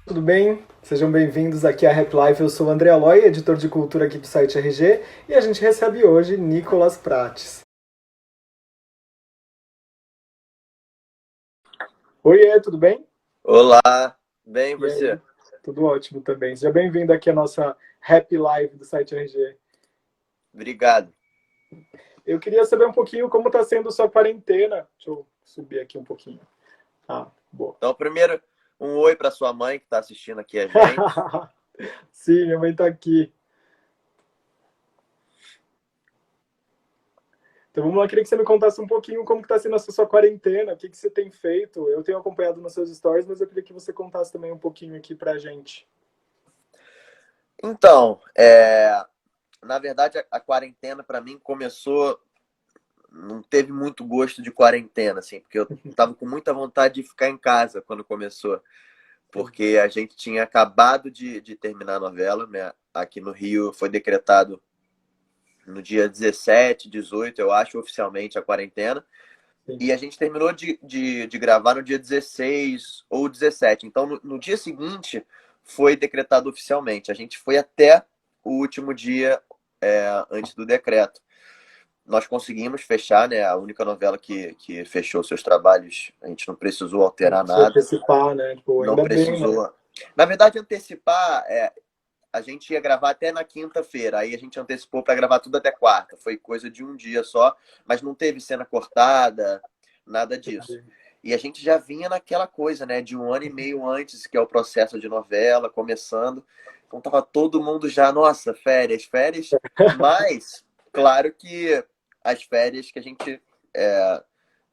Tudo bem? Sejam bem-vindos aqui à Rap Life. Eu sou o André Aloy, editor de cultura aqui do site RG, e a gente recebe hoje Nicolas Prates. Oiê, tudo bem? Olá, bem E aí? você? Tudo ótimo também. Seja bem-vindo aqui à nossa Rap Live do site RG. Obrigado. Eu queria saber um pouquinho como está sendo sua quarentena. Deixa eu subir aqui um pouquinho. Ah, boa. Então, primeiro, um oi para sua mãe que está assistindo aqui a gente. Sim, minha mãe está aqui. Então vamos lá, queria que você me contasse um pouquinho como que está sendo essa sua quarentena, o que que você tem feito. Eu tenho acompanhado nos seus stories, mas eu queria que você contasse também um pouquinho aqui pra gente. Então, na verdade, a quarentena para mim começou, não teve muito gosto de quarentena, assim, porque eu tava com muita vontade de ficar em casa quando começou, Sim. porque a gente tinha acabado de terminar a novela, né? Aqui no Rio foi decretado no dia 17, 18, eu acho, oficialmente a quarentena. Sim. E a gente terminou de gravar no dia 16 ou 17. Então, no dia seguinte, foi decretado oficialmente. A gente foi até o último dia antes do decreto. Nós conseguimos fechar, né? A única novela que fechou seus trabalhos. A gente não precisou Não alterar precisa nada. antecipar, né? Tipo, Não ainda bem, né? precisou. Na verdade, antecipar, a gente ia gravar até na quinta-feira. Aí a gente antecipou para gravar tudo até quarta. Foi coisa de um dia só, mas não teve cena cortada, nada disso. Entendi. E a gente já vinha naquela coisa, né, de um ano e meio antes, que é o processo de novela, começando. Então tava todo mundo já, nossa, férias, férias. Mas, claro que as férias que a gente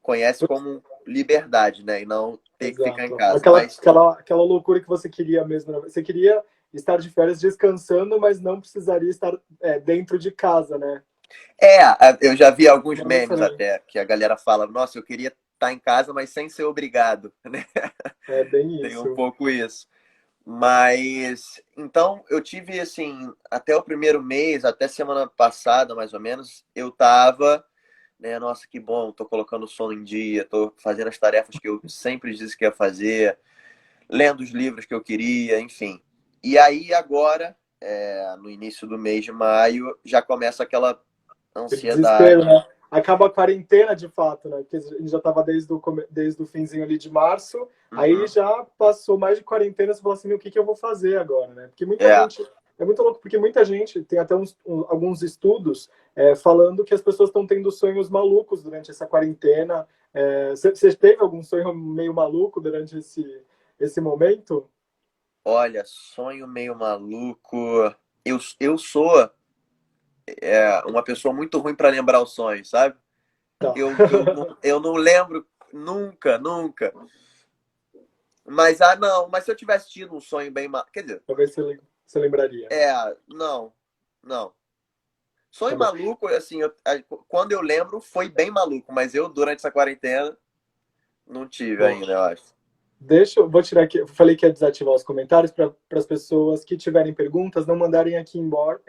conhece como liberdade, né, e não ter que ficar em Exato. casa. Aquela, Mas aquela, aquela loucura que você queria mesmo, né? Você queria estar de férias descansando, mas não precisaria estar dentro de casa, né? Eu já vi alguns Mas memes também até que a galera fala, nossa, eu queria estar em casa, mas sem ser obrigado, né? é bem Tem um isso. pouco isso. Mas então eu tive assim, até o primeiro mês, até semana passada, mais ou menos, eu tava, né, nossa, que bom, tô colocando o sono em dia, tô fazendo as tarefas que eu sempre disse que ia fazer, lendo os livros que eu queria, enfim. E aí agora, no início do mês de maio, já começa aquela Aquele desespero, ansiedade. né? Acaba a quarentena de fato, né? Porque a gente já estava desde o finzinho ali de março, aí Uhum. já passou mais de quarentena, você fala assim, o que que eu vou fazer agora, né? Porque muita É, gente, é muito louco, porque muita gente, tem até alguns estudos falando que as pessoas estão tendo sonhos malucos durante essa quarentena. Você teve algum sonho meio maluco durante esse momento? olha, sonho meio maluco. Eu sou uma pessoa muito ruim para lembrar os sonhos, sabe? Tá. Eu não lembro nunca, nunca. Mas, não, mas se eu tivesse tido um sonho bem maluco. Quer dizer, Talvez você lembraria. é, não, não. Tá Sonho bom. maluco, assim, quando eu lembro, foi bem maluco, mas eu, durante essa quarentena, não tive Bom, ainda, eu acho. vou tirar aqui. Eu falei que ia desativar os comentários para as pessoas que tiverem perguntas não mandarem aqui embora,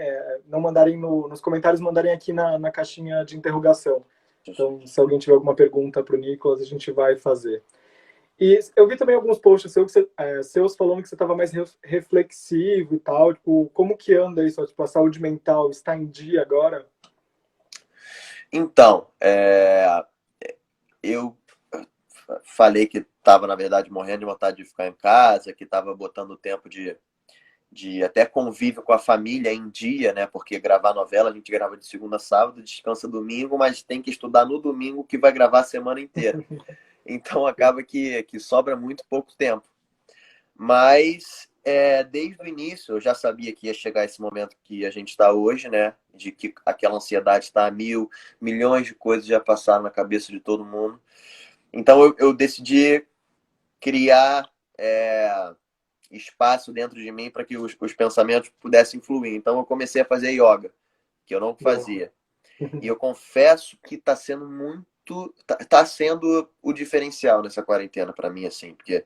não mandarem nos comentários, mandarem aqui na caixinha de interrogação. Então, se alguém tiver alguma pergunta para o Nicolas, a gente vai fazer. E eu vi também alguns posts seus falando que você estava mais reflexivo e tal. Tipo, como que anda isso? Tipo, a saúde mental está em dia agora? Então, eu falei que estava, na verdade, morrendo de vontade de ficar em casa, que estava botando o tempo de até convívio com a família em dia, né? Porque gravar novela a gente grava de segunda a sábado, descansa domingo, mas tem que estudar no domingo que vai gravar a semana inteira. Então acaba que sobra muito pouco tempo. Mas desde o início eu já sabia que ia chegar esse momento que a gente está hoje, né? De que aquela ansiedade está a mil, milhões de coisas já passaram na cabeça de todo mundo. Então eu decidi criar espaço dentro de mim para que os pensamentos pudessem fluir. Então eu comecei a fazer yoga, que eu não Boa. fazia. E eu confesso que está sendo tá sendo o diferencial nessa quarentena para mim, assim, porque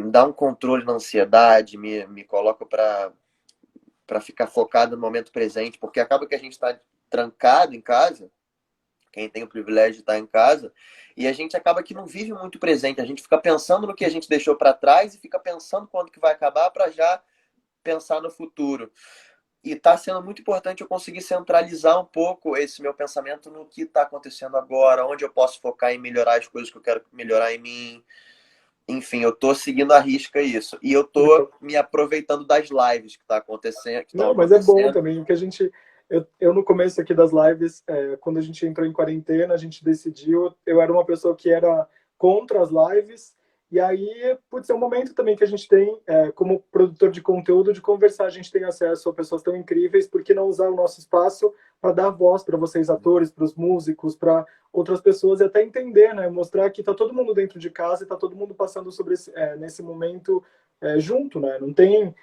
dá um controle na ansiedade, me coloca para ficar focado no momento presente, porque acaba que a gente está trancado em casa, quem tem o privilégio de estar em casa, e a gente acaba que não vive muito presente. A gente fica pensando no que a gente deixou para trás e fica pensando quando que vai acabar para já pensar no futuro. E está sendo muito importante eu conseguir centralizar um pouco esse meu pensamento no que está acontecendo agora, onde eu posso focar em melhorar as coisas que eu quero melhorar em mim. Enfim, eu tô seguindo à risca isso. E eu tô me aproveitando das lives que tá acontecendo, que estão Não, mas é bom acontecendo. também, que a gente. Eu no começo aqui das lives, quando a gente entrou em quarentena, a gente decidiu. Eu era uma pessoa que era contra as lives, e aí, putz, é um momento também que a gente tem, como produtor de conteúdo, de conversar. A gente tem acesso a pessoas tão incríveis, por que não usar o nosso espaço para dar voz para vocês, atores, para os músicos, para outras pessoas, e até entender, né? Mostrar que tá todo mundo dentro de casa e tá todo mundo passando sobre nesse momento junto, né? Não tem.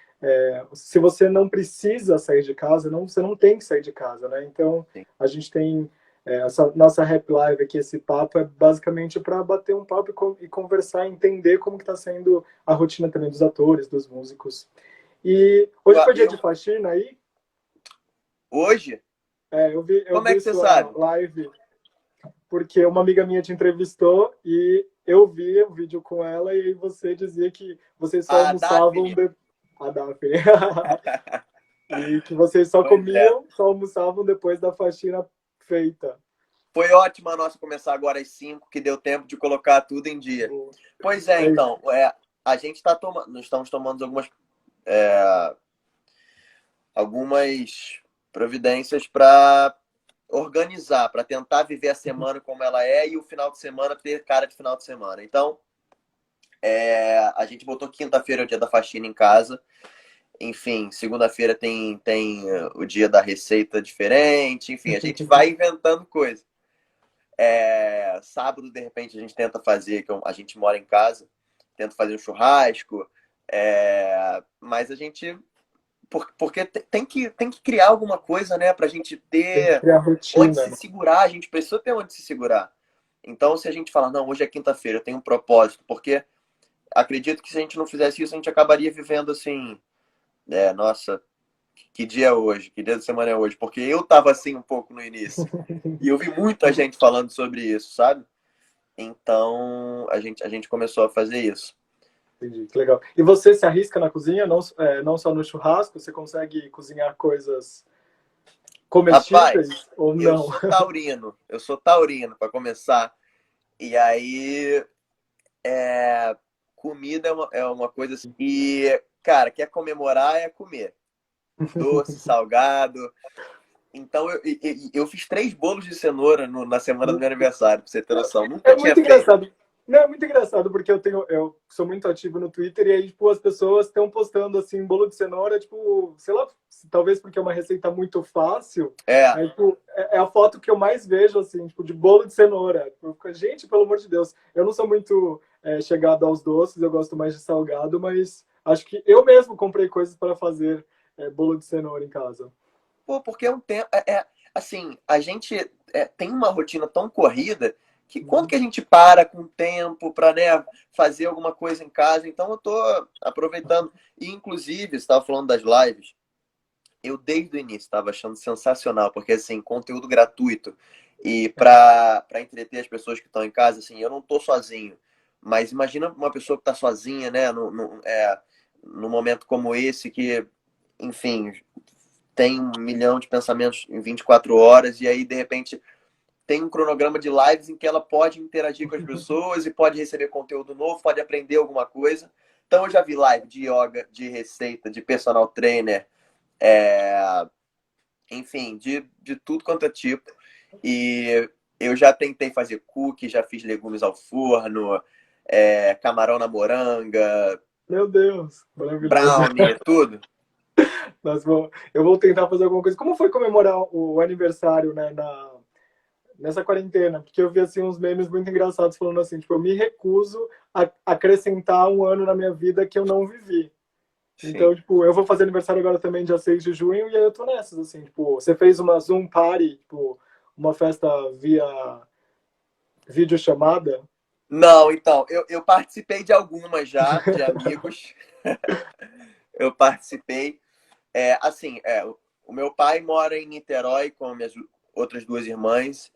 Se você não precisa sair de casa, você não tem que sair de casa, né? Então, Sim. a gente tem essa nossa Rap Live aqui, esse papo é basicamente para bater um papo e conversar, entender como que está sendo a rotina também dos atores, dos músicos. E hoje foi dia de faxina aí? Hoje? Eu Como é vi que você sua sabe? live porque uma amiga minha te entrevistou e eu vi o vídeo com ela e aí você dizia que vocês só A almoçavam Daphne. a Daphne. E que vocês só Pois é. comiam, só almoçavam depois da faxina feita. Foi ótimo a nossa começar agora às 5, que deu tempo de colocar tudo em dia. Pois é, É isso. então, a gente está tomando, nós estamos tomando algumas providências para organizar, para tentar viver a semana como ela é e o final de semana ter cara de final de semana. Então, a gente botou quinta-feira, o dia da faxina em casa. Enfim, segunda-feira tem o dia da receita diferente. Enfim, a gente vai inventando coisa. Sábado, de repente, a gente tenta fazer, que a gente mora em casa, tenta fazer um churrasco. Mas a gente. Porque tem que criar alguma coisa, né? Pra gente Tem que ter criar onde rotina, se né? segurar. A gente precisa ter onde se segurar. Então, se a gente fala, não, hoje é quinta-feira, eu tenho um propósito, porque acredito que se a gente não fizesse isso, a gente acabaria vivendo assim, nossa, que dia é hoje? Que dia da semana é hoje? Porque eu tava assim um pouco no início. E eu vi muita gente falando sobre isso, sabe? Então, a gente começou a fazer isso. Entendi, que legal. E você se arrisca na cozinha, não só no churrasco? Você consegue cozinhar coisas Rapaz, comestíveis ou eu não? sou taurino. Eu sou taurino, para começar. E aí, comida é uma coisa assim. E, cara, quer comemorar é comer. Doce, salgado. Então, eu fiz 3 bolos de cenoura na semana do meu aniversário, pra você ter noção. Nunca É tinha muito feito. engraçado. Não, é muito engraçado porque eu sou muito ativo no Twitter e aí, tipo, as pessoas estão postando, assim, bolo de cenoura, tipo, sei lá, talvez porque é uma receita muito fácil, É, aí, tipo, é a foto que eu mais vejo, assim, tipo, de bolo de cenoura. Tipo, eu fico, gente, pelo amor de Deus, eu não sou muito chegado aos doces, eu gosto mais de salgado, mas acho que eu mesmo comprei coisas para fazer bolo de cenoura em casa. pô, porque é um tempo. Assim, a gente tem uma rotina tão corrida que quando que a gente para com tempo para, né, fazer alguma coisa em casa? Então eu tô aproveitando. E, inclusive, você estava falando das lives. Eu, desde o início, estava achando sensacional, porque, assim, conteúdo gratuito. E para entreter as pessoas que estão em casa, assim, eu não tô sozinho. Mas imagina uma pessoa que está sozinha, né, num momento como esse, que, enfim, tem 1 milhão de pensamentos em 24 horas, e aí, de repente, tem um cronograma de lives em que ela pode interagir com as pessoas e pode receber conteúdo novo, pode aprender alguma coisa. Então, eu já vi live de yoga, de receita, de personal trainer, é, enfim, de tudo quanto é tipo. E eu já tentei fazer cookie, já fiz legumes ao forno, camarão na moranga, Meu Deus, maravilhoso. brownie, tudo. Eu vou tentar fazer alguma coisa. Como foi comemorar o aniversário, né, nessa quarentena? Porque eu vi assim uns memes muito engraçados falando assim, tipo, eu me recuso a acrescentar um ano na minha vida que eu não vivi. Sim. Então, tipo, eu vou fazer aniversário agora também dia 6 de junho e aí eu tô nessas assim, tipo, você fez uma Zoom party, tipo, uma festa via videochamada? Não, então, eu participei de algumas já, de amigos. Eu participei. Assim, o meu pai mora em Niterói outras duas irmãs.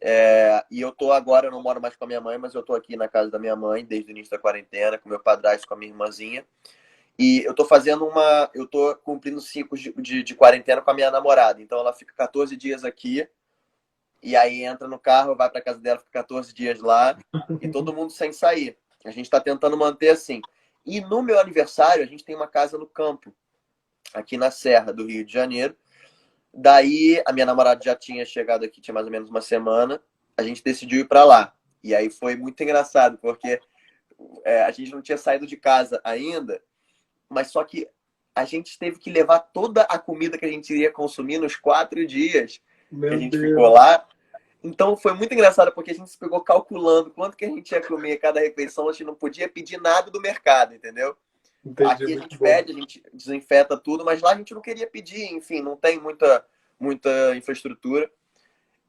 E eu tô agora, eu não moro mais com a minha mãe, mas eu tô aqui na casa da minha mãe desde o início da quarentena, com meu padrasto, com a minha irmãzinha. E eu tô eu tô cumprindo ciclos de quarentena com a minha namorada. Então ela fica 14 dias aqui, e aí entra no carro, vai pra casa dela, fica 14 dias lá, e todo mundo sem sair. A gente tá tentando manter assim. E no meu aniversário, a gente tem uma casa no campo, aqui na Serra do Rio de Janeiro. Daí, a minha namorada já tinha chegado aqui, tinha mais ou menos uma semana. A gente decidiu ir para lá. E aí foi muito engraçado, porque a gente não tinha saído de casa ainda, mas só que a gente teve que levar toda a comida que a gente iria consumir nos 4 dias que a Meu gente ficou Deus. lá. Então foi muito engraçado, porque a gente se pegou calculando quanto que a gente ia comer cada refeição. A gente não podia pedir nada do mercado, entendeu? Entendi, Aqui a muito gente bom. pede, a gente desinfeta tudo, mas lá a gente não queria pedir, enfim, não tem muita infraestrutura.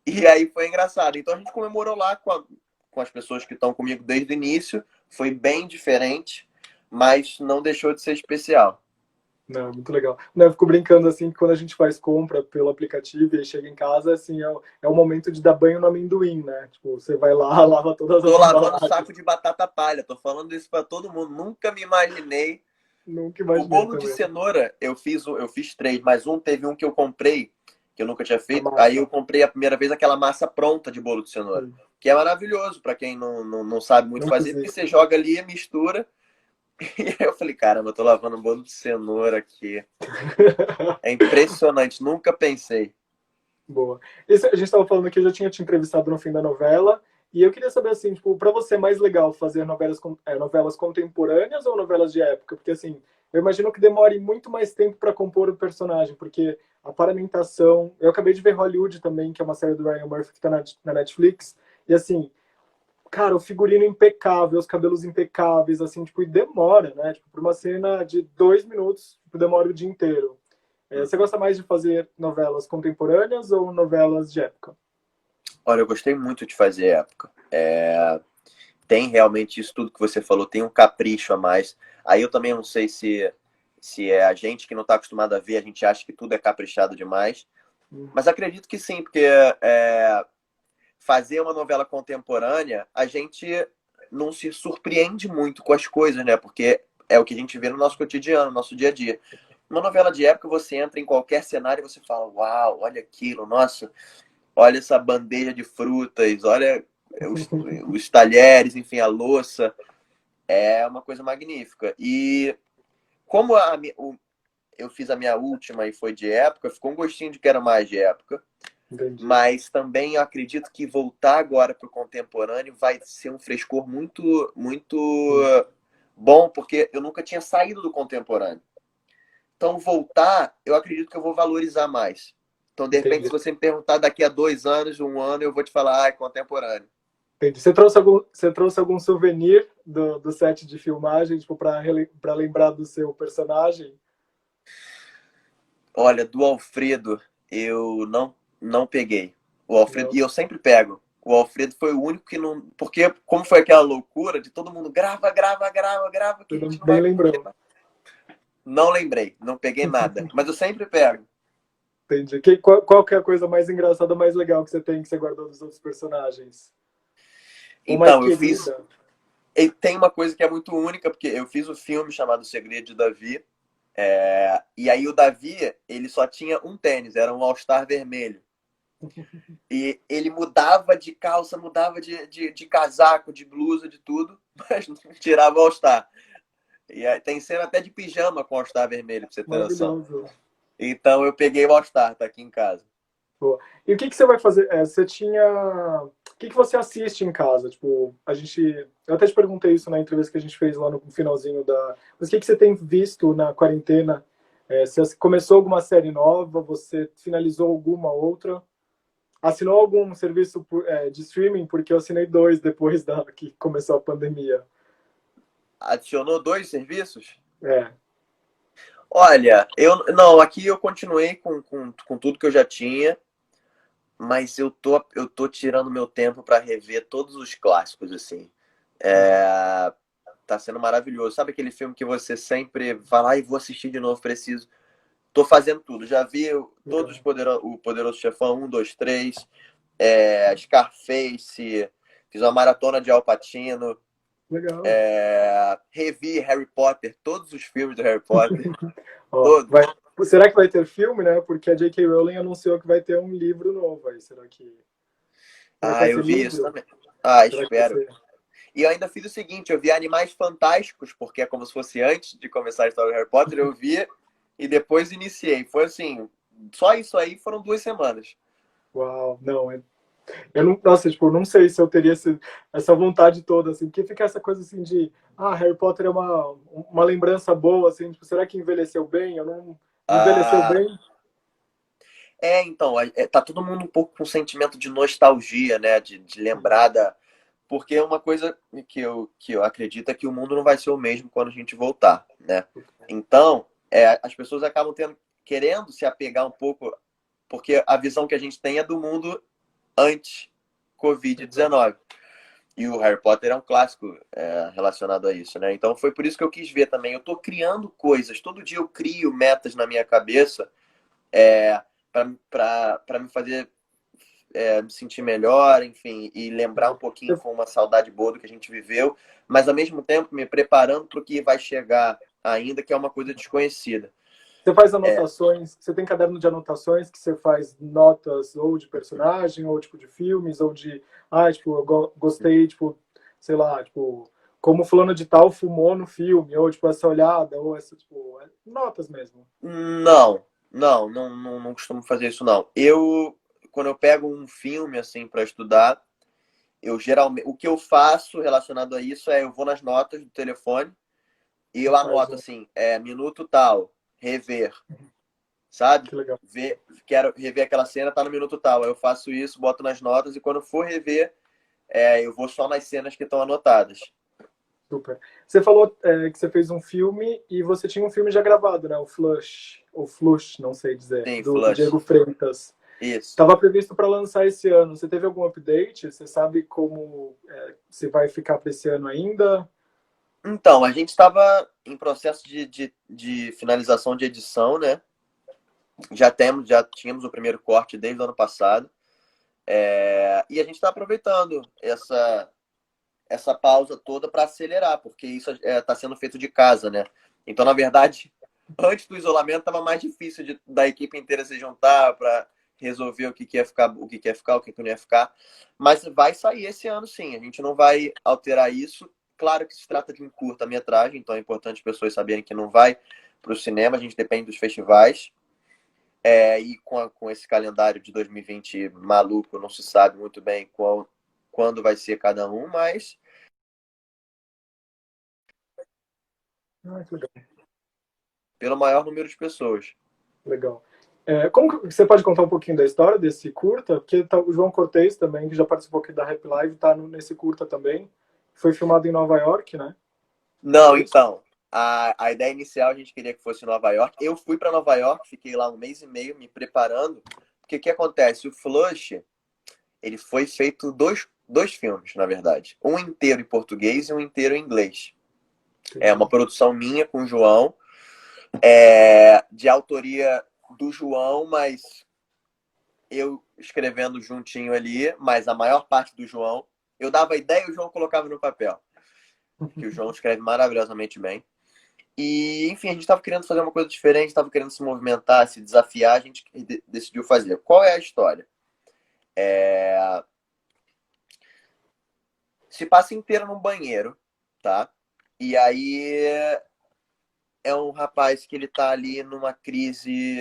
E aí foi engraçado. Então a gente comemorou lá com as pessoas que estão comigo desde o início. Foi bem diferente, mas não deixou de ser especial. Não, muito legal. Não, eu fico brincando assim que quando a gente faz compra pelo aplicativo e chega em casa, assim, é o momento de dar banho no amendoim, né? Tipo, você vai lá, lava todas Tô as lavando o embalagens. saco de batata palha, tô falando isso para todo mundo. Nunca me imaginei. Nunca O imaginei bolo de também. cenoura, eu fiz três, mas teve um que eu comprei, que eu nunca tinha A feito. Aí eu massa. comprei a primeira vez aquela massa pronta de bolo de cenoura, Sim. que é maravilhoso para quem não sabe muito Não fazer, cozinha. porque você joga ali, mistura. E aí eu falei, caramba, eu tô lavando um bolo de cenoura aqui. É impressionante, nunca pensei. Boa. A gente estava falando que eu já tinha te entrevistado no fim da novela, e eu queria saber, assim, tipo, para você é mais legal fazer novelas contemporâneas ou novelas de época? Porque, assim, eu imagino que demore muito mais tempo para compor o personagem, porque a paramentação... Eu acabei de ver Hollywood também, que é uma série do Ryan Murphy que está na Netflix, e, assim, cara, o figurino impecável, os cabelos impecáveis, assim, tipo, e demora, né? Tipo, para uma cena de 2 minutos, tipo, demora o dia inteiro. Você Uhum. gosta mais de fazer novelas contemporâneas ou novelas de época? Olha, eu gostei muito de fazer época. Tem realmente isso tudo que você falou, tem um capricho a mais. Aí eu também não sei se é a gente que não está acostumado a ver, a gente acha que tudo é caprichado demais. Mas acredito que sim, porque fazer uma novela contemporânea, a gente não se surpreende muito com as coisas, né? Porque é o que a gente vê no nosso cotidiano, no nosso dia a dia. Uma novela de época, você entra em qualquer cenário e você fala, uau, olha aquilo, nossa, olha essa bandeja de frutas, olha os talheres, enfim, a louça. É uma coisa magnífica. E como eu fiz a minha última e foi de época, ficou um gostinho de que era mais de época. Entendi. Mas também eu acredito que voltar agora para o contemporâneo vai ser um frescor muito, muito bom, porque eu nunca tinha saído do contemporâneo. Então, voltar, eu acredito que eu vou valorizar mais. Então, de repente, Entendi. se você me perguntar daqui a 2 anos, um ano, eu vou te falar, é contemporâneo. Entendi. Você trouxe algum souvenir do set de filmagem, tipo, para lembrar do seu personagem? Olha, do Alfredo, eu não peguei. O Alfredo, Não. e eu sempre pego. O Alfredo foi o único que não. Porque, como foi aquela loucura de todo mundo grava, grava, grava, grava, que a gente não Nem vai. lembrou. Não lembrei, não peguei nada. Mas eu sempre pego. Entendi. Qual que é a coisa mais engraçada, mais legal que você tem, que você guardou dos outros personagens? Ou mais Então, eu fiz. querida? E tem uma coisa que é muito única, porque eu fiz um filme chamado O Segredo de Davi. E aí o Davi, ele só tinha um tênis, era um All-Star vermelho. E ele mudava de calça, mudava de casaco, de blusa, de tudo, mas não tirava o All-Star. E aí, tem cena até de pijama com All-Star vermelho, pra você ter noção. Maravilhoso. Então eu peguei o All-Star, tá aqui em casa. Boa. E o que que você vai fazer? Você tinha. O que que você assiste em casa? Tipo, a gente. Eu até te perguntei isso na entrevista que a gente fez lá no finalzinho da. Mas o que que você tem visto na quarentena? Você começou alguma série nova? Você finalizou alguma outra? Assinou algum serviço de streaming? Porque eu assinei dois depois da que começou a pandemia. Adicionou 2 serviços? É. Olha, não, aqui eu continuei com tudo que eu já tinha, mas eu tô tirando meu tempo para rever todos os clássicos, assim. Tá sendo maravilhoso. Sabe aquele filme que você sempre fala, ai, vou assistir de novo, preciso. Tô fazendo tudo. Já vi todos Legal. o Poderoso Chefão, um, dois, três. Scarface, fiz uma maratona de Al Pacino, Legal. revi Harry Potter, todos os filmes do Harry Potter, Ó, todos. será que vai ter filme, né? Porque a J.K. Rowling anunciou que vai ter um livro novo aí. Será que vai Eu ser vi isso livro? também. Será que vai Espero. ser? E eu ainda fiz o seguinte, eu vi Animais Fantásticos, porque é como se fosse antes de começar a história do Harry Potter, eu vi e depois iniciei. Foi assim, só isso aí foram 2 semanas. Uau, não, eu não, nossa, tipo, eu não sei se eu teria essa vontade toda, assim, porque fica essa coisa assim de, Harry Potter é uma lembrança boa, assim, tipo, será que envelheceu bem? Eu não envelheceu Ah, bem? então, tá todo mundo um pouco com sentimento de nostalgia, né? De lembrar da. Porque é uma coisa que eu acredito é que o mundo não vai ser o mesmo quando a gente voltar, né? Então, as pessoas acabam querendo se apegar um pouco, porque a visão que a gente tem é do mundo antes Covid-19. E o Harry Potter é um clássico relacionado a isso, né? Então foi por isso que eu quis ver também. Eu tô criando coisas, todo dia eu crio metas na minha cabeça para me fazer me sentir melhor, enfim, e lembrar um pouquinho com uma saudade boa do que a gente viveu, mas ao mesmo tempo me preparando para o que vai chegar ainda, que é uma coisa desconhecida. Você faz anotações, você tem caderno de anotações que você faz notas ou de personagem, ou tipo de filmes, ou de, tipo, eu gostei, tipo, sei lá, tipo, como fulano de tal fumou no filme, ou tipo, essa olhada, ou essa, tipo, notas mesmo. Não costumo fazer isso, não. Quando eu pego um filme, assim, para estudar, eu geralmente, o que eu faço relacionado a isso eu vou nas notas do telefone e eu Faz anoto, um, assim, minuto tal, rever, sabe? que legal. Quero rever aquela cena, tá no minuto tal. Aí eu faço isso, boto nas notas e quando for rever, eu vou só nas cenas que estão anotadas. Super. Você falou que você fez um filme e você tinha um filme já gravado, né? O Flush, ou Flush, não sei dizer, Sim, do flush. Diego Freitas. Isso. Estava previsto para lançar esse ano. Você teve algum update? Você sabe como se vai ficar para esse ano ainda? Então, a gente estava em processo de finalização de edição, né? Já tínhamos o primeiro corte desde o ano passado. E a gente está aproveitando essa pausa toda para acelerar, porque isso está sendo feito de casa, né? Então, na verdade, antes do isolamento estava mais difícil da equipe inteira se juntar para resolver o que ia ficar, o que ia ficar, o que não ia ficar. Mas vai sair esse ano, sim. A gente não vai alterar isso. Claro que se trata de um curta-metragem, então é importante as pessoas saberem que não vai para o cinema, a gente depende dos festivais. E com esse calendário de 2020 maluco, não se sabe muito bem quando vai ser cada um, mas Que legal. pelo maior número de pessoas. Legal. Como você pode contar um pouquinho da história desse curta? Porque o João Cortez também, que já participou aqui da Rap Live, está nesse curta também. Foi filmado em Nova York, né? Não, É isso? então, a ideia inicial a gente queria que fosse Nova York. Eu fui para Nova York, fiquei lá um mês e meio me preparando. Porque o que acontece? O Flush, ele foi feito dois filmes, na verdade. Um inteiro em português e um inteiro em inglês. É uma Entendi. produção minha com o João, de autoria do João, mas eu escrevendo juntinho ali, mas a maior parte do João. Eu dava a ideia e o João colocava no papel. Que o João escreve maravilhosamente bem. E, enfim, a gente estava querendo fazer uma coisa diferente, estava querendo se movimentar, se desafiar, a gente decidiu fazer. Qual é a história? Se passa inteiro num banheiro, tá? E aí é um rapaz que ele tá ali numa crise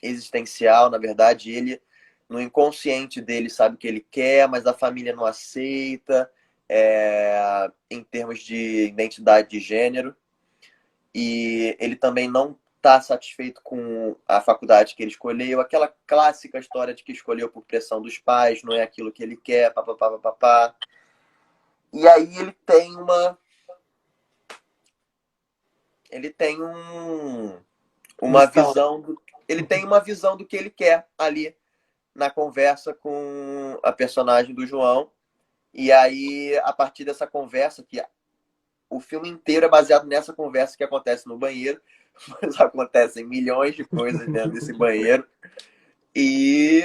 existencial, na verdade, ele no inconsciente dele sabe o que ele quer, mas a família não aceita, em termos de identidade de gênero. E ele também não está satisfeito com a faculdade que ele escolheu, aquela clássica história de que escolheu por pressão dos pais, não é aquilo que ele quer, papapá, papapá. E aí ele tem Um uma estalo. visão ele tem uma visão do que ele quer ali na conversa com a personagem do João. E aí, a partir dessa conversa, que o filme inteiro é baseado nessa conversa que acontece no banheiro, mas acontecem milhões de coisas dentro desse banheiro. E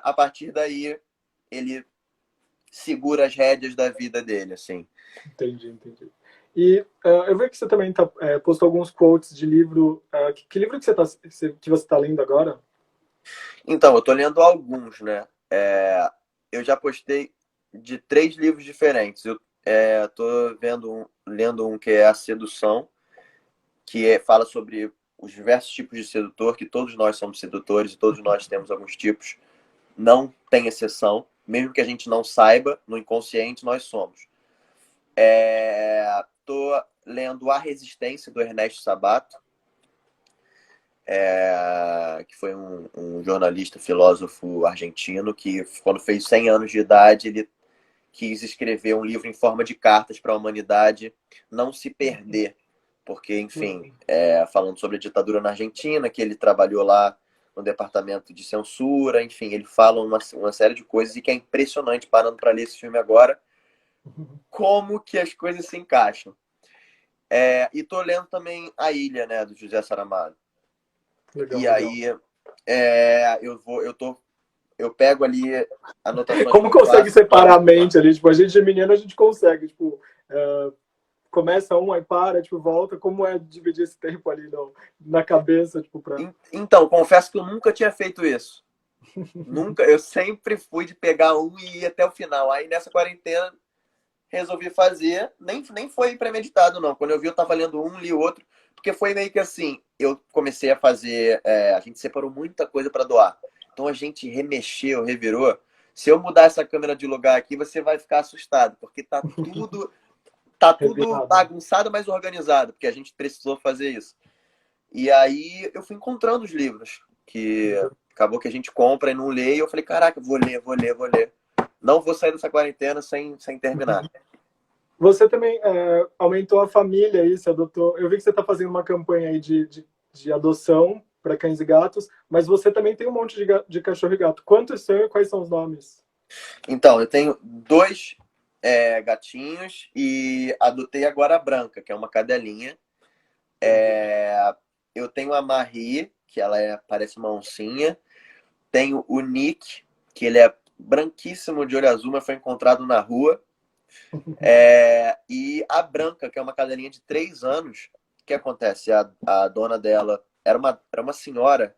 a partir daí ele segura as rédeas da vida dele, assim. Entendi. E eu vi que você também postou alguns quotes de livro. Que livro que você tá lendo agora? Então, eu tô lendo alguns, né? Eu já postei de 3 livros diferentes. Eu tô lendo um que é A Sedução, que fala sobre os diversos tipos de sedutor, que todos nós somos sedutores e todos nós temos alguns tipos. Não tem exceção. Mesmo que a gente não saiba, no inconsciente nós somos. Tô lendo A Resistência, do Ernesto Sabato, que foi um jornalista, filósofo argentino, que quando fez 100 anos de idade, ele quis escrever um livro em forma de cartas para a humanidade não se perder. Porque, enfim, falando sobre a ditadura na Argentina, que ele trabalhou lá no departamento de censura, enfim, ele fala uma série de coisas e que é impressionante, parando para ler esse filme agora, como que as coisas se encaixam. E tô lendo também A Ilha, né, do José Saramago. Legal. Aí eu pego ali anotações Como que eu consegue faço. separar a mente ali? Tipo, a gente geminiano, a gente consegue. Tipo, começa um, aí para, tipo, volta. Como é dividir esse tempo ali na cabeça, tipo, pra... Então, confesso que eu nunca tinha feito isso. Nunca, eu sempre fui de pegar um e ir até o final. Aí nessa quarentena resolvi fazer, nem foi premeditado não. Quando eu vi eu tava lendo um, li o outro, porque foi meio que assim, eu comecei a fazer, a gente separou muita coisa para doar. Então a gente remexeu, revirou. Se eu mudar essa câmera de lugar aqui, você vai ficar assustado, porque tá tudo bagunçado, mas organizado, porque a gente precisou fazer isso. E aí eu fui encontrando os livros, que acabou que a gente compra e não lê, e eu falei, caraca, vou ler. Não vou sair dessa quarentena sem terminar. Você também aumentou a família aí, você adotou. Eu vi que você está fazendo uma campanha aí de adoção para cães e gatos, mas você também tem um monte de cachorro e gato. Quantos são e quais são os nomes? Então, eu tenho 2 gatinhos e adotei agora a Branca, que é uma cadelinha. Eu tenho a Marie, que ela parece uma oncinha. Tenho o Nick, que ele é branquíssimo de olho azul, mas foi encontrado na rua. E a Branca, que é uma cadelinha de 3 anos. O que acontece? A dona dela era uma senhora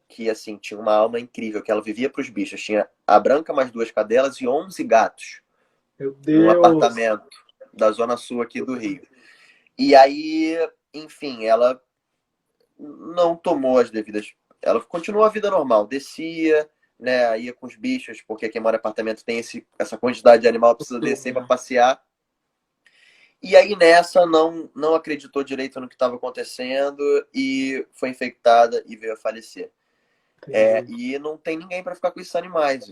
que assim tinha uma alma incrível, que ela vivia para os bichos. Tinha a Branca mais 2 cadelas e 11 gatos. Meu Num Deus! apartamento da zona sul aqui do Rio. E aí, enfim, ela não tomou as devidas... Ela continuou a vida normal, descia, né, ia com os bichos, porque quem mora em apartamento tem essa quantidade de animal, precisa descer para passear. E aí nessa não acreditou direito no que estava acontecendo e foi infectada e veio a falecer. E não tem ninguém para ficar com esses animais.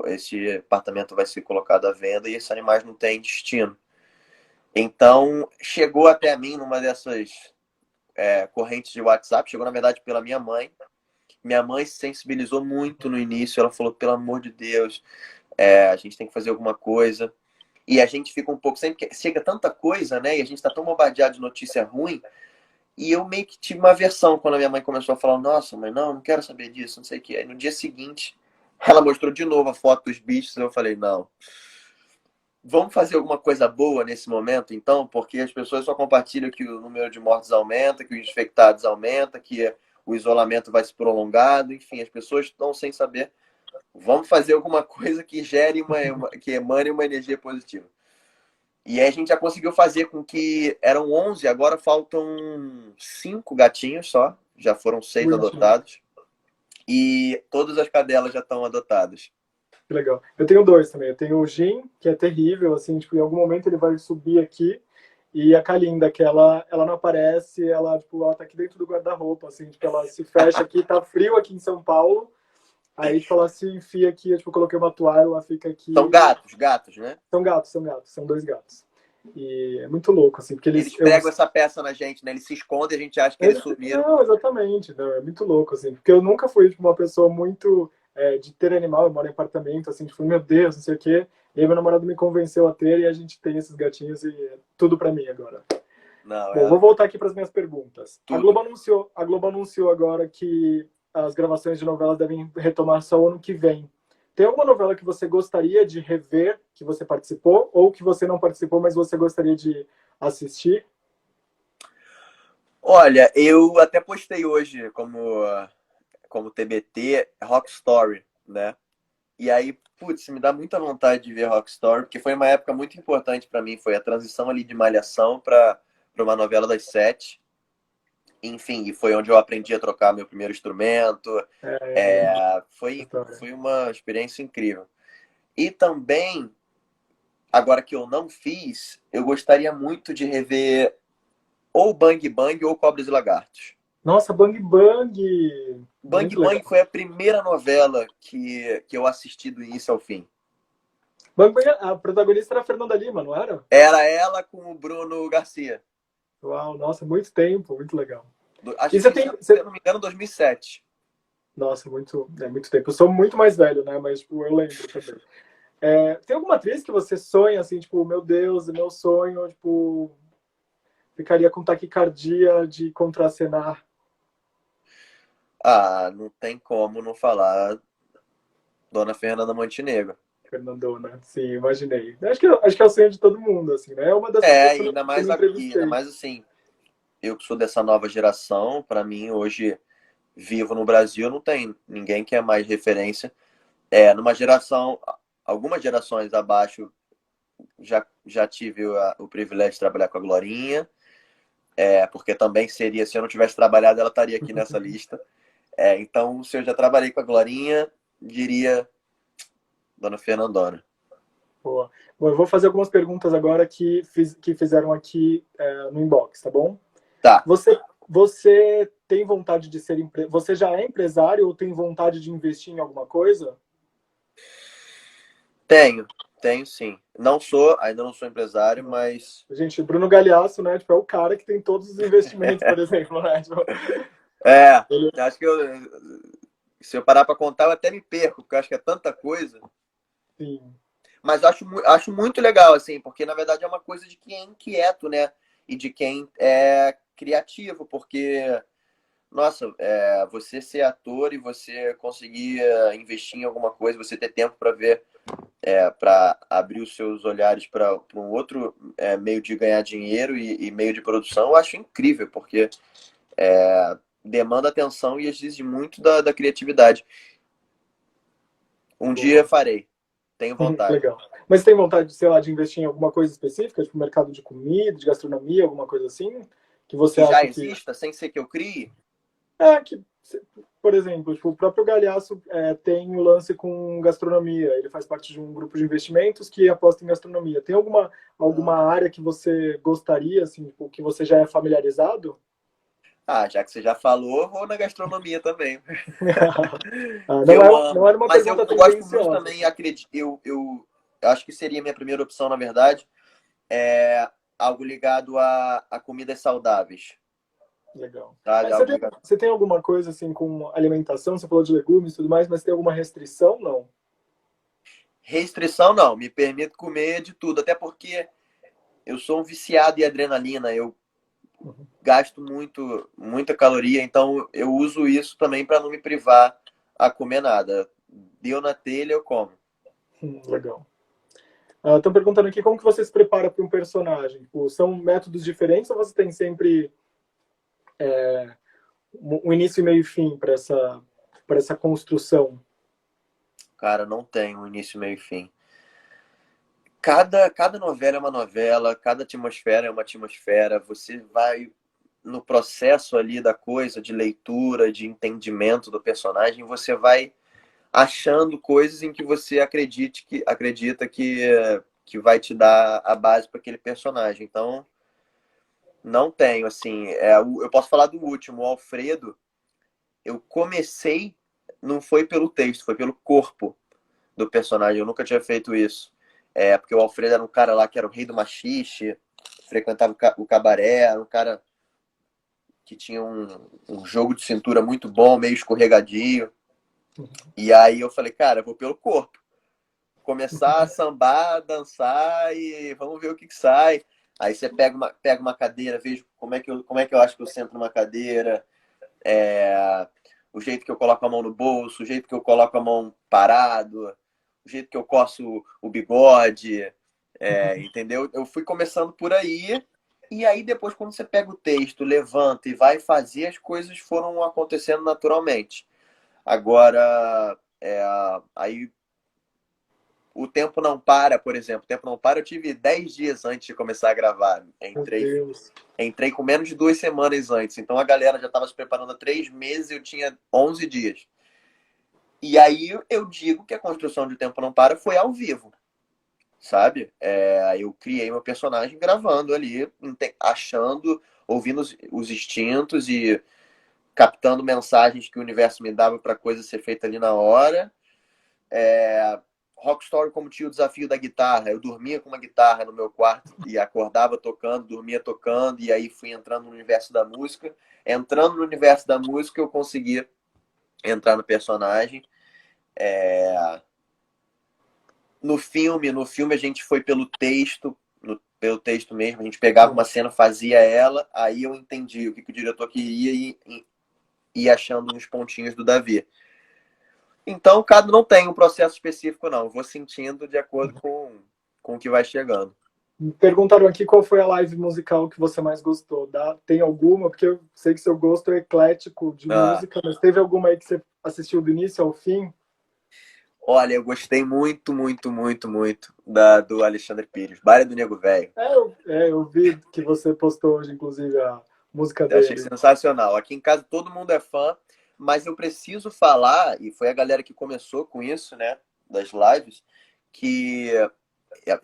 Esse apartamento vai ser colocado à venda e esses animais não têm destino. Então, chegou até mim numa dessas correntes de WhatsApp, chegou na verdade pela minha mãe. Minha mãe se sensibilizou muito no início, ela falou, pelo amor de Deus, a gente tem que fazer alguma coisa. E a gente fica um pouco, sempre que chega tanta coisa, né, e a gente está tão bombardeado de notícia ruim, e eu meio que tive uma aversão quando a minha mãe começou a falar, nossa, mãe, não quero saber disso, não sei o que. Aí no dia seguinte, ela mostrou de novo a foto dos bichos, e eu falei, não, vamos fazer alguma coisa boa nesse momento, então, porque as pessoas só compartilham que o número de mortes aumenta, que os infectados aumenta, que o isolamento vai se prolongando, enfim, as pessoas estão sem saber. Vamos fazer alguma coisa que gere que emane uma energia positiva. E aí a gente já conseguiu fazer com que eram 11, agora faltam 5 gatinhos só, já foram 6 adotados. E todas as cadelas já estão adotadas. Que legal. Eu tenho 2 também. Eu tenho o Jim, que é terrível, assim, tipo, em algum momento ele vai subir aqui, e a Kalinda, que ela não aparece, ela tá aqui dentro do guarda-roupa, assim, tipo, ela se fecha aqui, tá frio aqui em São Paulo, aí, tipo, ela se enfia aqui, eu, tipo, coloquei uma toalha, ela fica aqui. São gatos, né? São gatos, são 2 gatos. E é muito louco, assim, porque eles pregam essa peça na gente, né? Eles se escondem e a gente acha que eles sumiram. Não, exatamente. Não, é muito louco, assim, porque eu nunca fui tipo, uma pessoa muito de ter animal, eu moro em apartamento, assim, tipo, meu Deus, não sei o quê. E aí meu namorado me convenceu a ter e a gente tem esses gatinhos e é tudo pra mim agora. Não, Bom, vou voltar aqui para as minhas perguntas. Tudo. A Globo anunciou agora que as gravações de novelas devem retomar só o ano que vem. Tem alguma novela que você gostaria de rever, que você participou, ou que você não participou, mas você gostaria de assistir? Olha, eu até postei hoje como TBT Rock Story, né? E aí, putz, me dá muita vontade de ver Rock Story, porque foi uma época muito importante para mim. Foi a transição ali de Malhação para uma novela das sete. Enfim, e foi onde eu aprendi a trocar meu primeiro instrumento. Eu lembro da história. Foi uma experiência incrível. E também, agora que eu não fiz, eu gostaria muito de rever ou Bang Bang ou Cobras e Lagartos. Nossa, Bang Bang! Bang Muito Bang legal. foi a primeira novela que eu assisti do início ao fim. Bang Bang, a protagonista era a Fernanda Lima, não era? Era ela com o Bruno Garcia. Uau, nossa, muito tempo, muito legal. Acho E você que, tem. se eu não me engano, 2007. Nossa, muito tempo. Eu sou muito mais velho, né? Mas, tipo, eu lembro também. Tem alguma atriz que você sonha, assim, tipo, meu Deus, meu sonho, tipo, ficaria com taquicardia de contracenar? Ah, não tem como não falar Dona Fernanda Montenegro. Fernandona, sim, imaginei. Acho que é o sonho de todo mundo, assim, né? É uma das pessoas É, que e que eu não ainda entrevistei. mais assim, eu que sou dessa nova geração, para mim hoje vivo no Brasil, não tem ninguém que é mais referência. Numa geração, algumas gerações abaixo, já tive o privilégio de trabalhar com a Glorinha, porque também seria, se eu não tivesse trabalhado, ela estaria aqui nessa lista. Então, se eu já trabalhei com a Glorinha, diria Dona Fernandona. Boa. Bom, eu vou fazer algumas perguntas agora que fizeram aqui no inbox, tá bom? Tá, Você tem vontade de ser você já é empresário ou tem vontade de investir em alguma coisa? tenho sim. Ainda não sou empresário, Não. mas Gente, o Bruno Galhaço, né, tipo, é o cara que tem todos os investimentos, por exemplo, né? Tipo, é, ele, acho que se eu parar para contar, eu até me perco, porque eu acho que é tanta coisa. sim, Mas acho muito legal, assim, porque na verdade é uma coisa de quem é inquieto, né? E de quem é criativo, porque, nossa, você ser ator e você conseguir investir em alguma coisa, você ter tempo para ver, para abrir os seus olhares para um outro meio de ganhar dinheiro e meio de produção, eu acho incrível, porque demanda atenção e exige muito da criatividade. Um dia boa. farei, tenho vontade. Legal. Mas você tem vontade, sei lá, de investir em alguma coisa específica, tipo mercado de comida, de gastronomia, alguma coisa assim, que você Que já acha que exista, sem ser que eu crie. que, por exemplo, tipo, o próprio Galhaço tem o lance com gastronomia. Ele faz parte de um grupo de investimentos que aposta em gastronomia. Tem alguma área que você gostaria, assim, tipo, que você já é familiarizado? Já que você já falou, vou na gastronomia também. Ah, Que não, eu não amo. era uma Mas pergunta eu gosto muito tendenciosa. também, acredito, eu acho que seria a minha primeira opção, na verdade, é algo ligado a comidas saudáveis. Legal. Sabe? Você Algo tem, ligado. você tem alguma coisa assim com alimentação? Você falou de legumes e tudo mais, mas tem alguma restrição? Não. Restrição não, me permito comer de tudo, até porque eu sou um viciado em adrenalina, eu Uhum. gasto muita caloria, então eu uso isso também para não me privar a comer nada. Deu na telha, eu como. Legal. Estão perguntando aqui como que você se prepara para um personagem. Tipo, são métodos diferentes ou você tem sempre um início, meio e fim para essa construção? Cara, não tem um início, meio e fim. Cada novela é uma novela, cada atmosfera é uma atmosfera. Você vai no processo ali da coisa, de leitura, de entendimento do personagem, você vai achando coisas em que você acredita que vai te dar a base para aquele personagem. Então, não tenho, assim. Eu posso falar do último, o Alfredo. Eu comecei, não foi pelo texto, foi pelo corpo do personagem. Eu nunca tinha feito isso. Porque o Alfredo era um cara lá que era o rei do machixe, frequentava o cabaré, era um cara que tinha um jogo de cintura muito bom, meio escorregadio. E aí eu falei, cara, eu vou pelo corpo. Começar a sambar, dançar e vamos ver o que sai. Aí você pega uma cadeira, vejo como é que eu acho que eu sento numa cadeira. o jeito que eu coloco a mão no bolso, o jeito que eu coloco a mão parado, o jeito que eu coço o bigode, entendeu? Eu fui começando por aí, e aí depois quando você pega o texto, levanta e vai fazer, as coisas foram acontecendo naturalmente. Agora, aí o Tempo Não Para, por exemplo. O Tempo Não Para eu tive 10 dias antes de começar a gravar. Meu Deus. Entrei com menos de 2 semanas antes. Então a galera já estava se preparando há 3 meses e eu tinha 11 dias. E aí eu digo que a construção de O Tempo Não Para foi ao vivo, sabe? Eu criei meu personagem gravando ali, achando, ouvindo os instintos e captando mensagens que o universo me dava para coisa ser feita ali na hora. Rock Story, como tinha o desafio da guitarra, eu dormia com uma guitarra no meu quarto e acordava tocando, dormia tocando, e aí fui entrando no universo da música. Entrando no universo da música, eu conseguia entrar no personagem. No filme a gente foi pelo texto, pelo texto mesmo, a gente pegava uma cena, fazia ela, aí eu entendi o que o diretor queria e ia achando uns pontinhos do Davi. Então, cada não tem um processo específico, não. Eu vou sentindo de acordo com o que vai chegando. Me perguntaram aqui qual foi a live musical que você mais gostou. Tem alguma? Porque eu sei que seu gosto é eclético de música, mas teve alguma aí que você assistiu do início ao fim? Olha, eu gostei muito, muito, muito, muito do Alexandre Pires, Baile do Nego Velho. Eu vi que você postou hoje, inclusive, a música Eu achei dele. sensacional. Aqui em casa todo mundo é fã, mas eu preciso falar, e foi a galera que começou com isso, né, das lives, que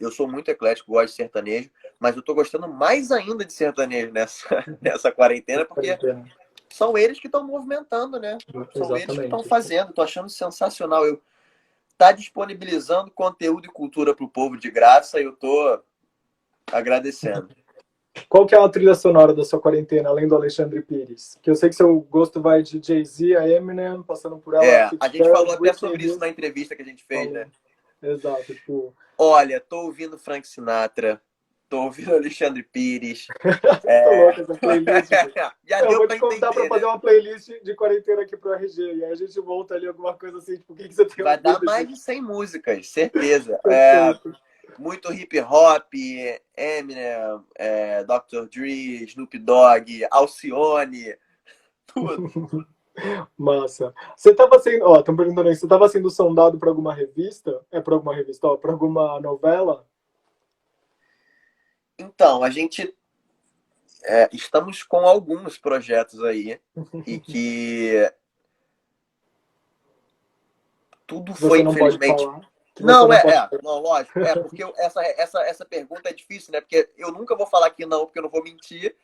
eu sou muito eclético, gosto de sertanejo, mas eu tô gostando mais ainda de sertanejo nessa quarentena, porque são eles que estão movimentando, né? São eles que estão Exatamente. fazendo. Tô achando sensacional. Tá disponibilizando conteúdo e cultura pro povo de graça e eu tô agradecendo. Qual que é a trilha sonora da sua quarentena, além do Alexandre Pires? Que eu sei que seu gosto vai de Jay-Z a Eminem, passando por ela, A Katy gente Perry, falou até Whitney sobre isso na Houston. entrevista que a gente fez, né? Exato, tipo... Olha, tô ouvindo Frank Sinatra, tô ouvindo Alexandre Pires. Tô louco essa playlist. Já Eu deu vou pra te convidar para entender, fazer né? uma playlist de quarentena aqui pro RG. E aí a gente volta ali alguma coisa assim, tipo, o que você tem Vai dar ouvido? mais de 100 músicas, certeza. Perfeito. Muito hip hop, Eminem, Dr. Dre, Snoop Dogg, Alcione, tudo. Massa. Você estava sendo, ó, estão perguntando aí, você estava sendo sondado para alguma revista? Para alguma revista, ó, para alguma novela? Então, a gente estamos com alguns projetos aí e que tudo Que foi, você não pode infelizmente. falar? Que você Não, não pode falar. não, lógico, porque essa pergunta é difícil, né? Porque eu nunca vou falar que não, porque eu não vou mentir,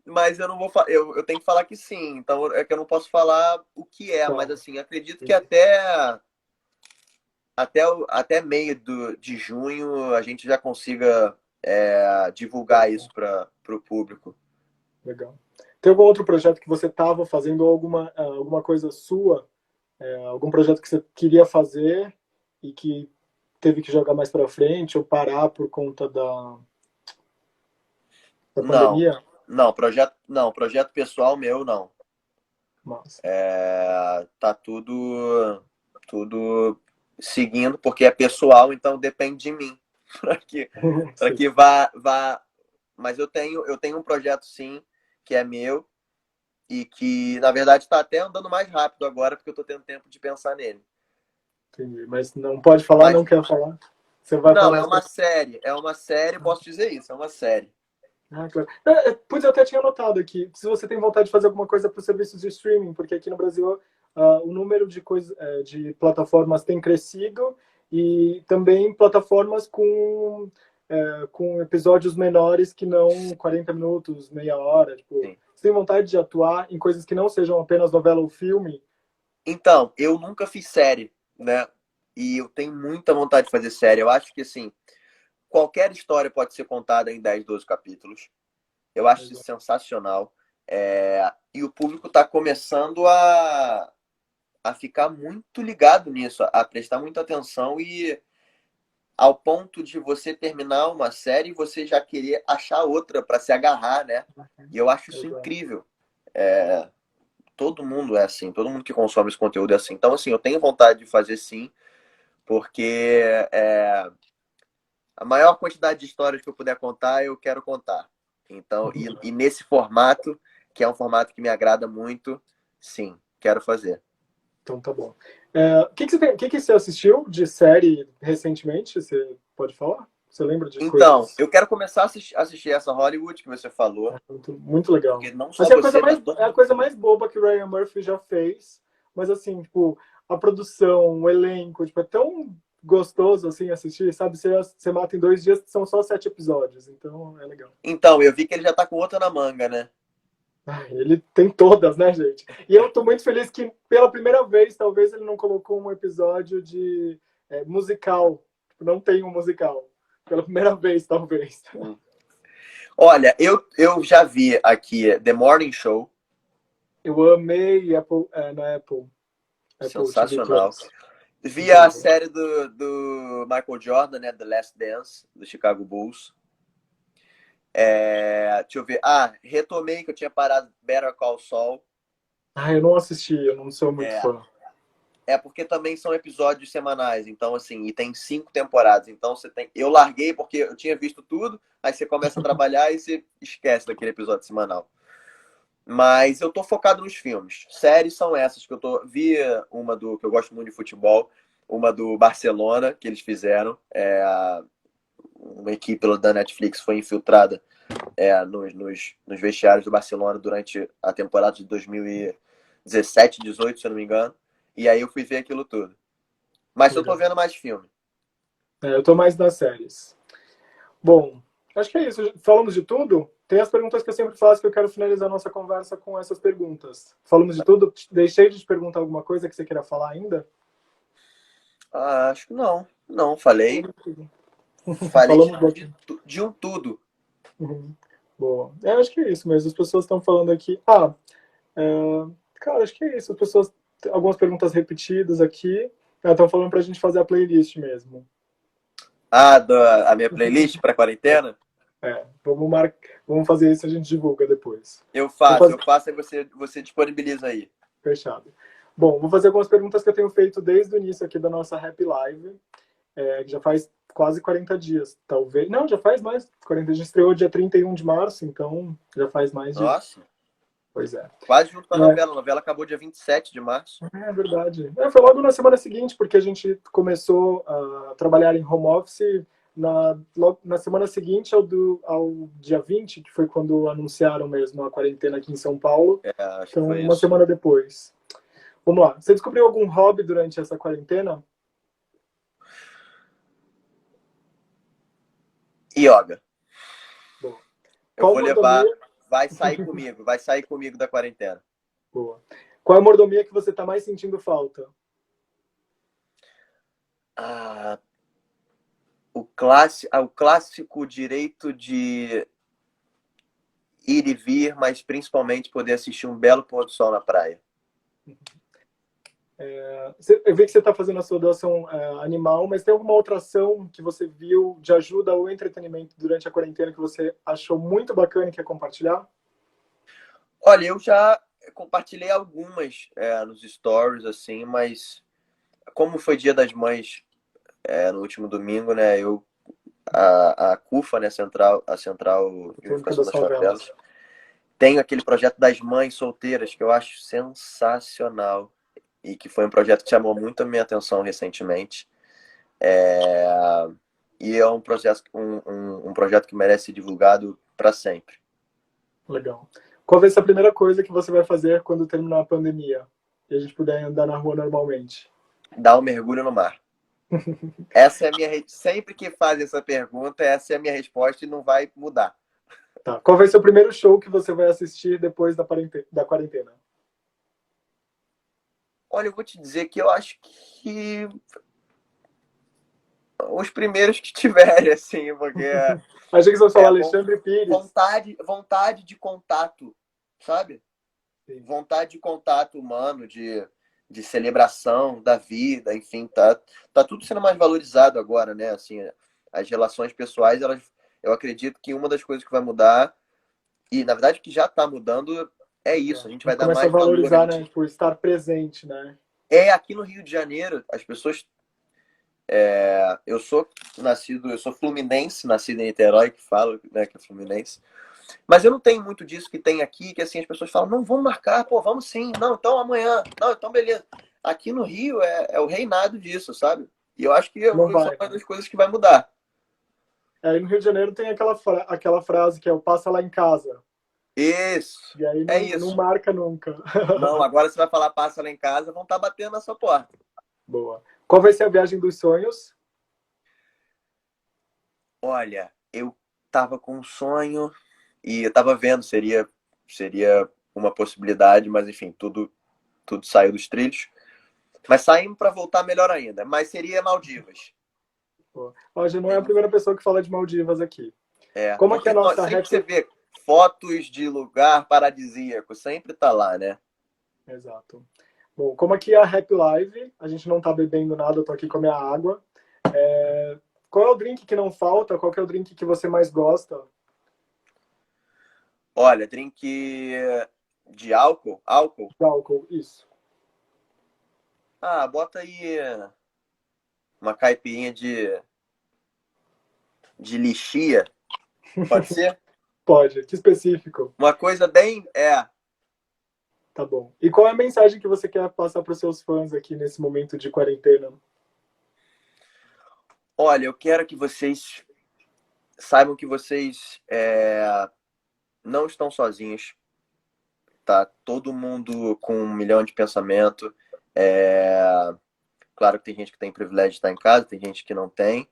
mas eu não vou eu tenho que falar que sim. Então é que eu não posso falar o que é, Tá. mas assim, acredito que até meio de junho a gente já consiga divulgar isso para o público. Legal. Tem algum outro projeto que você estava fazendo, ou alguma coisa sua, algum projeto que você queria fazer e que teve que jogar mais para frente ou parar por conta da Não, pandemia? projeto pessoal meu não. Massa. Tá tudo seguindo, porque é pessoal, então depende de mim. Para Sim. que vá. Mas eu tenho um projeto sim, que é meu, e que, na verdade, está até andando mais rápido agora, porque eu estou tendo tempo de pensar nele. Entendi. Mas não pode falar, Mas não quer falar? Você vai falar não, é mais pra... uma série. É uma série, posso dizer isso, é uma série. Ah, claro. Pois eu até tinha notado aqui, se você tem vontade de fazer alguma coisa para os serviços de streaming, porque aqui no Brasil o número de plataformas tem crescido e também plataformas com episódios menores que não 40 minutos, meia hora. Tipo, Sim. você tem vontade de atuar em coisas que não sejam apenas novela ou filme? Então, eu nunca fiz série, né? E eu tenho muita vontade de fazer série. Eu acho que, assim, qualquer história pode ser contada em 10, 12 capítulos. Eu acho isso Exato. sensacional. E o público está começando a ficar muito ligado nisso, a prestar muita atenção e ao ponto de você terminar uma série e você já querer achar outra para se agarrar, né? E eu acho isso Exato. incrível. todo mundo é assim, todo mundo que consome esse conteúdo é assim. Então, assim, eu tenho vontade de fazer sim, porque a maior quantidade de histórias que eu puder contar, eu quero contar. Então, e nesse formato, que é um formato que me agrada muito, sim, quero fazer. Então tá bom. O que você assistiu de série recentemente? Você pode falar? Você lembra de Então, coisas? eu quero começar a assistir essa Hollywood que você falou, Muito legal. porque não só Assim, você, mas todo é a mundo coisa falou. mais boba que o Ryan Murphy já fez. Mas assim, tipo, a produção, o elenco, tipo, é tão gostoso assim assistir, sabe? Você mata em 2 dias, que são só 7 episódios. Então é legal. Então, eu vi que ele já tá com outra na manga, né? Ele tem todas, né, gente? E eu tô muito feliz que, pela primeira vez, talvez ele não colocou um episódio de musical. Tipo, não tem um musical. Pela primeira vez, talvez. Olha, eu já vi aqui The Morning Show, Eu amei na Apple TV sensacional. Plus. Vi a Incrível. série do Michael Jordan, né? The Last Dance, do Chicago Bulls. Deixa eu ver. Retomei que eu tinha parado Better Call Saul. Eu não assisti, eu não sou muito É, fã. porque também são episódios semanais, então assim, e tem 5 temporadas. Então você tem. Eu larguei porque eu tinha visto tudo, aí você começa a trabalhar e você esquece daquele episódio semanal. Mas eu tô focado nos filmes. Séries são essas que eu tô. Vi uma do que eu gosto muito de futebol, uma do Barcelona que eles fizeram. Uma equipe da Netflix foi infiltrada nos vestiários do Barcelona durante a temporada de 2017, 18, se eu não me engano. E aí eu fui ver aquilo tudo. Mas eu tô Legal. vendo mais filme. Eu tô mais nas séries. Bom, acho que é isso. Falamos de tudo? Tem as perguntas que eu sempre faço, que eu quero finalizar a nossa conversa com essas perguntas. Falamos de tudo? Deixei de te perguntar alguma coisa que você queira falar ainda? Acho que não. Não, falei. Falamos de tudo. Falei Falamos bastante. de um tudo. Uhum. Boa. Acho que é isso mesmo. As pessoas estão falando aqui. Cara, acho que é isso. As pessoas. Algumas perguntas repetidas aqui. Estão falando pra gente fazer a playlist mesmo. A minha playlist para quarentena? Vamos fazer isso e a gente divulga depois. Eu Vou faço, fazer. eu faço e você disponibiliza aí. Fechado. Bom, vou fazer algumas perguntas que eu tenho feito desde o início aqui da nossa Happy Live, que já faz quase 40 dias, talvez. Não, já faz mais. 40 dias, estreou dia 31 de março, então já faz mais de. Nossa, Pois é. quase junto com a É, novela. A novela acabou dia 27 de março. é verdade. Foi logo na semana seguinte, porque a gente começou a trabalhar em home office logo na semana seguinte ao dia 20, que foi quando anunciaram mesmo a quarentena aqui em São Paulo. Acho que Então, foi uma isso. semana depois. Vamos lá. Você descobriu algum hobby durante essa quarentena? Yoga. Boa. Eu Qual vou mordomia? levar. Vai sair comigo da quarentena. Boa. Qual é a mordomia que você está mais sentindo falta? Ah, o clássico direito de ir e vir, mas principalmente poder assistir um belo pôr do sol na praia. Eu vi que você está fazendo a sua doação animal, mas tem alguma outra ação que você viu de ajuda ao entretenimento durante a quarentena que você achou muito bacana e quer compartilhar? Olha, eu já compartilhei algumas nos stories, assim, mas como foi Dia das Mães no último domingo, né? A CUFA, né, a Central de Crônica Unificação das das Favelas. Favelas, tem aquele projeto das mães solteiras que eu acho sensacional e que foi um projeto que chamou muito a minha atenção recentemente. E é um projeto que merece ser divulgado para sempre. Legal. Qual vai ser a primeira coisa que você vai fazer quando terminar a pandemia e a gente puder andar na rua normalmente? Dar um mergulho no mar. Essa é a minha. Sempre que fazem essa pergunta, essa é a minha resposta e não vai mudar. Tá. Qual vai ser o primeiro show que você vai assistir depois da quarentena? Olha, eu vou te dizer que eu acho que os primeiros que tiverem, assim, porque Achei que você ia falar é Alexandre Pires. vontade de contato, sabe? Sim. Vontade de contato humano, de celebração da vida, enfim, tá tudo sendo mais valorizado agora, né? Assim, as relações pessoais, eu acredito que uma das coisas que vai mudar, e na verdade que já está mudando, É isso, a gente vai dar Começa a mais valor. valorizar, né? Por estar presente, né? Aqui no Rio de Janeiro, as pessoas. Eu sou fluminense, nascido em Niterói, que falo, né, que é fluminense. Mas eu não tenho muito disso que tem aqui, que assim, as pessoas falam, não, vamos marcar, pô, vamos sim, não, então amanhã, não, então beleza. Aqui no Rio é o reinado disso, sabe? E eu acho que Não isso é vai, uma né? das coisas que vai mudar. Aí no Rio de Janeiro tem aquela frase que é o passa lá em casa. Isso, E aí é não isso. marca nunca. Não, agora você vai falar, passa lá em casa, vão estar batendo na sua porta. Boa. Qual vai ser a viagem dos sonhos? Olha, eu tava com um sonho e eu tava vendo, seria uma possibilidade, mas enfim, tudo saiu dos trilhos. Mas saímos para voltar melhor ainda. Mas seria Maldivas. Boa. Hoje não é a primeira pessoa que fala de Maldivas aqui. É, Como é que é a porque nossa sempre rap... você vê fotos de lugar paradisíaco, sempre tá lá, né? Exato. Bom, como aqui é a Happy Live, a gente não tá bebendo nada, eu tô aqui com a minha água. Qual é o drink que não falta? Qual que é o drink que você mais gosta? Olha, drink de álcool, álcool. De álcool, isso. Ah, bota aí uma caipirinha de lixia, pode ser? Pode, que específico. Uma coisa bem, Tá bom. E qual é a mensagem que você quer passar para os seus fãs aqui nesse momento de quarentena? olha, eu quero que vocês saibam que vocês não estão sozinhos, tá? Todo mundo com 1 milhão de pensamento. Claro que tem gente que tem privilégio de estar em casa, tem gente que não tem.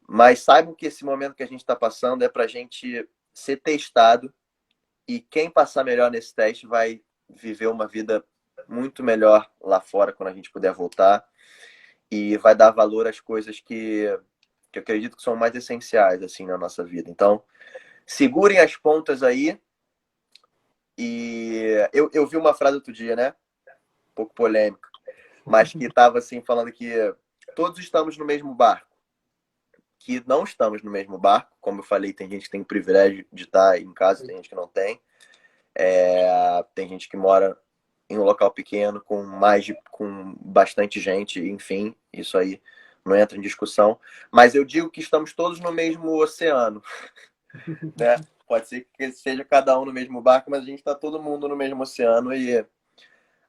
Mas saibam que esse momento que a gente está passando é para a gente ser testado e quem passar melhor nesse teste vai viver uma vida muito melhor lá fora quando a gente puder voltar e vai dar valor às coisas que eu acredito que são mais essenciais assim na nossa vida. Então, segurem as pontas aí. E eu vi uma frase outro dia, né? Um pouco polêmica, mas que estava assim falando que todos estamos no mesmo barco. Que não estamos no mesmo barco, como eu falei, tem gente que tem o privilégio de estar em casa, tem gente que não tem. Tem gente que mora em um local pequeno com bastante gente, enfim, isso aí não entra em discussão. Mas eu digo que estamos todos no mesmo oceano, né? Pode ser que seja cada um no mesmo barco, mas a gente está todo mundo no mesmo oceano e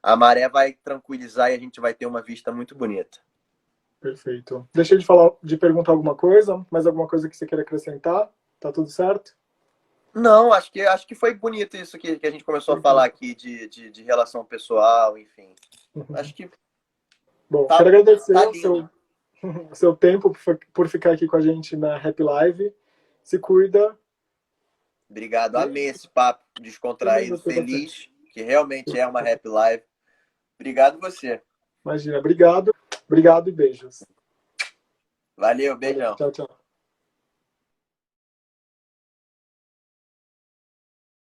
a maré vai tranquilizar e a gente vai ter uma vista muito bonita. Perfeito. Deixei de falar, de perguntar alguma coisa, mais alguma coisa que você queira acrescentar? Tá tudo certo? Não, acho que foi bonito isso que a gente começou a falar aqui de relação pessoal, enfim. Acho que Bom, tá, quero agradecer tá o lindo. seu tempo por ficar aqui com a gente na Happy Live. Se cuida. Obrigado, amei esse papo Também descontraído, gostei bastante. feliz, que realmente é uma happy life. Obrigado você. Imagina, obrigado. Obrigado e beijos. Valeu, Valeu, beijão. tchau, tchau.